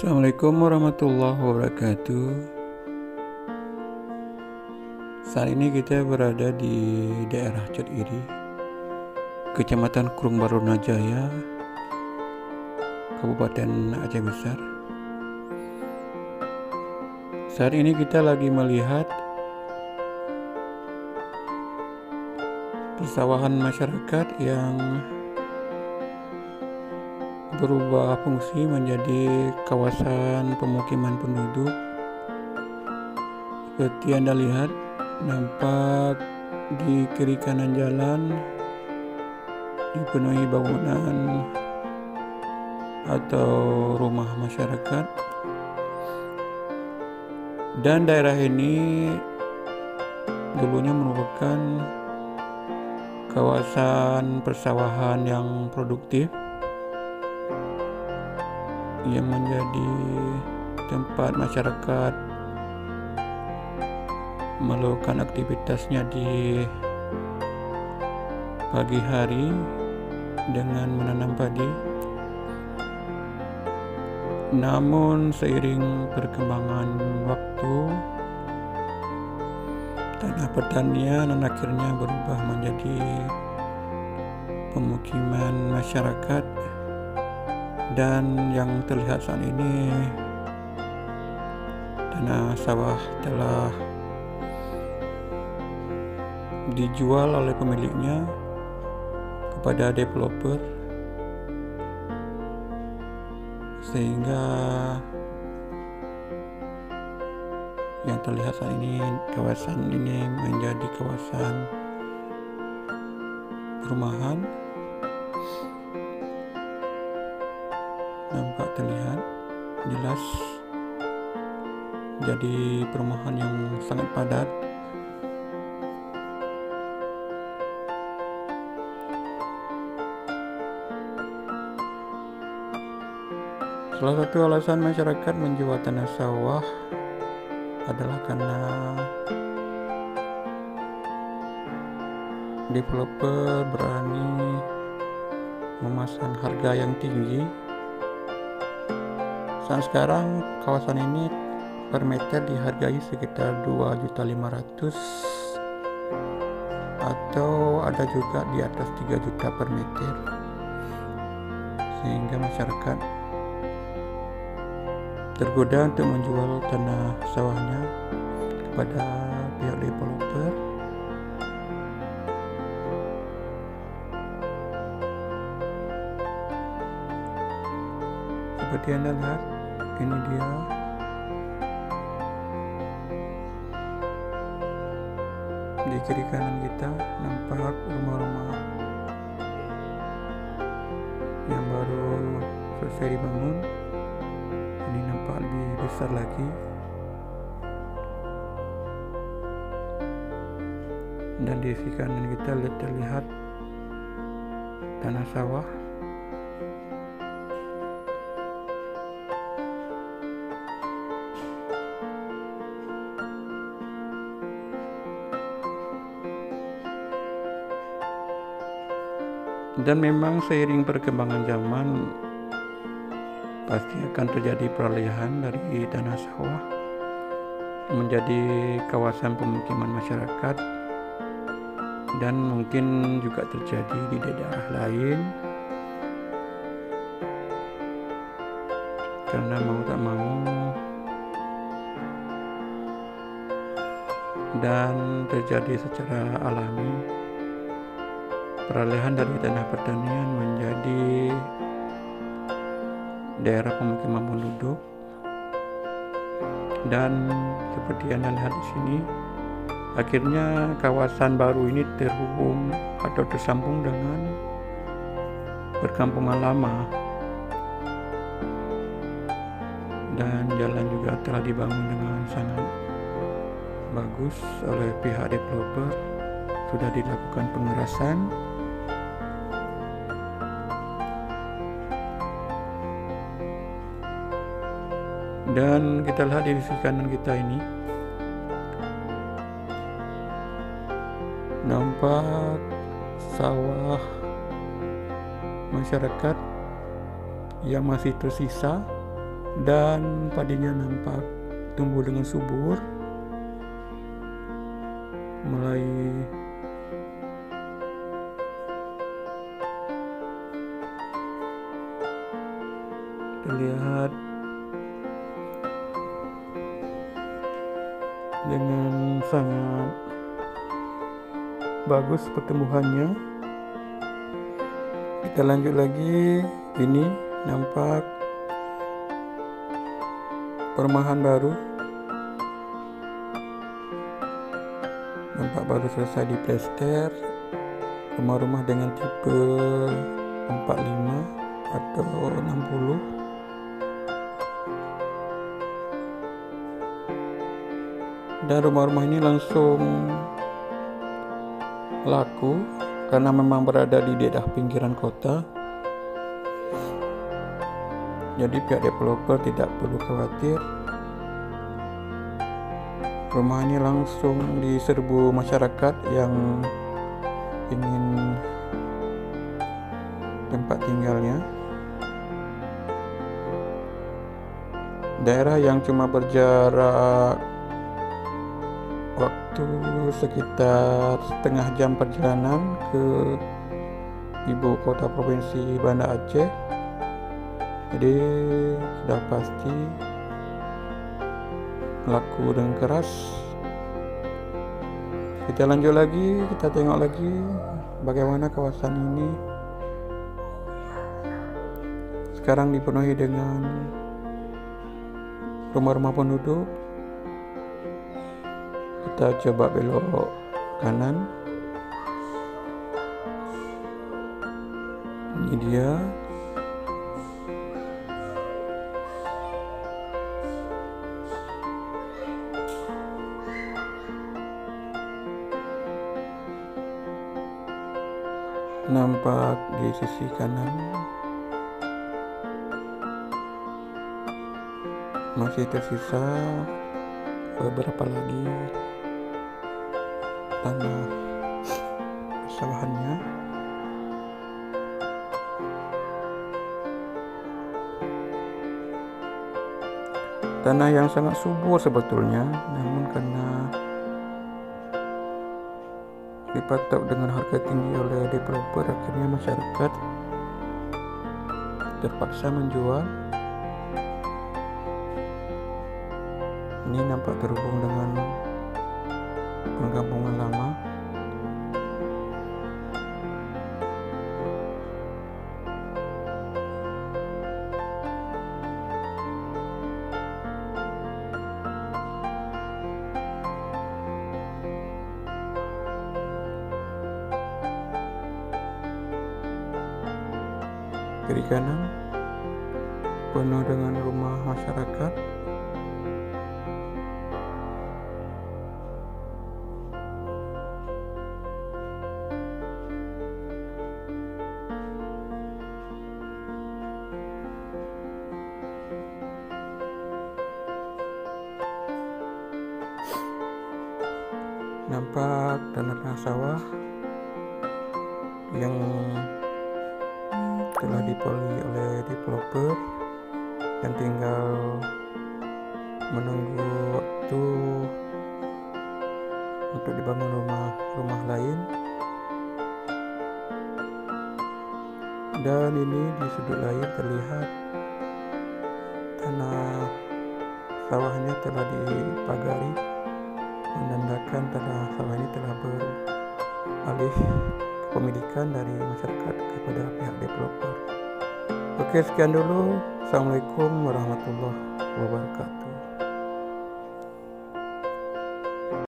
Assalamualaikum warahmatullahi wabarakatuh. Saat ini kita berada di daerah Cetiri, Kecamatan Kurung Barunajaya, Kabupaten Aceh Besar. Saat ini kita lagi melihat persawahan masyarakat yang berubah fungsi menjadi kawasan pemukiman penduduk. Seperti Anda lihat, nampak di kiri kanan jalan dipenuhi bangunan atau rumah masyarakat. Dan daerah ini dulunya merupakan kawasan persawahan yang produktif, yang menjadi tempat masyarakat melakukan aktivitasnya di pagi hari dengan menanam padi. Namun seiring perkembangan waktu, tanah pertanian dan akhirnya berubah menjadi pemukiman masyarakat. Dan yang terlihat saat ini, tanah sawah telah dijual oleh pemiliknya kepada developer, sehingga yang terlihat saat ini, kawasan ini menjadi kawasan perumahan. Nampak terlihat jelas jadi perumahan yang sangat padat. Salah satu alasan masyarakat menjual tanah sawah adalah karena developer berani memasang harga yang tinggi. Saat sekarang kawasan ini per meter dihargai sekitar 2.500.000 atau ada juga di atas 3 juta per meter, sehingga masyarakat tergoda untuk menjual tanah sawahnya kepada pihak developer. Seperti Anda lihat, ini dia di kiri kanan kita nampak rumah-rumah yang baru selesai dibangun. Ini nampak lebih besar lagi, dan di sisi kanan kita terlihat tanah sawah. Dan memang seiring perkembangan zaman pasti akan terjadi peralihan dari tanah sawah menjadi kawasan pemukiman masyarakat, dan mungkin juga terjadi di daerah lain, karena mau tak mau dan terjadi secara alami peralihan dari tanah pertanian menjadi daerah pemukiman penduduk. Dan seperti Anda lihat di sini, akhirnya kawasan baru ini terhubung atau tersambung dengan perkampungan lama, dan jalan juga telah dibangun dengan sangat bagus oleh pihak developer. Sudah dilakukan pengerasan. Dan kita lihat di sisi kanan kita ini nampak sawah masyarakat yang masih tersisa dan padinya nampak tumbuh dengan subur, mulai terlihat dengan sangat bagus pertumbuhannya. Kita lanjut lagi, ini nampak perumahan baru, nampak baru selesai diplester. Rumah-rumah dengan tipe 45 atau 60. Dan rumah-rumah ini langsung laku karena memang berada di daerah pinggiran kota. Jadi pihak developer tidak perlu khawatir. Rumah ini langsung diserbu masyarakat yang ingin tempat tinggalnya. Daerah yang cuma berjarak waktu sekitar setengah jam perjalanan ke ibu kota provinsi Banda Aceh. Jadi sudah pasti laku dengan keras. Kita lanjut lagi, kita tengok lagi bagaimana kawasan ini sekarang dipenuhi dengan rumah-rumah penduduk. Kita coba belok kanan. Ini dia. Nampak di sisi kanan masih tersisa beberapa lagi tanah persawahannya. Tanah yang sangat subur sebetulnya, namun karena dipatok dengan harga tinggi oleh developer, akhirnya masyarakat terpaksa menjual. Ini nampak terhubung dengan perkampungan lama. Kiri kanan penuh dengan rumah masyarakat. Nampak tanah sawah yang telah dipoli oleh developer yang tinggal menunggu waktu untuk dibangun rumah lain. Dan ini di sudut lain terlihat tanah sawahnya telah dipagari, menandakan tanah sawah ini telah beralih kepemilikan dari masyarakat kepada pihak developer. Oke, sekian dulu. Assalamualaikum warahmatullahi wabarakatuh.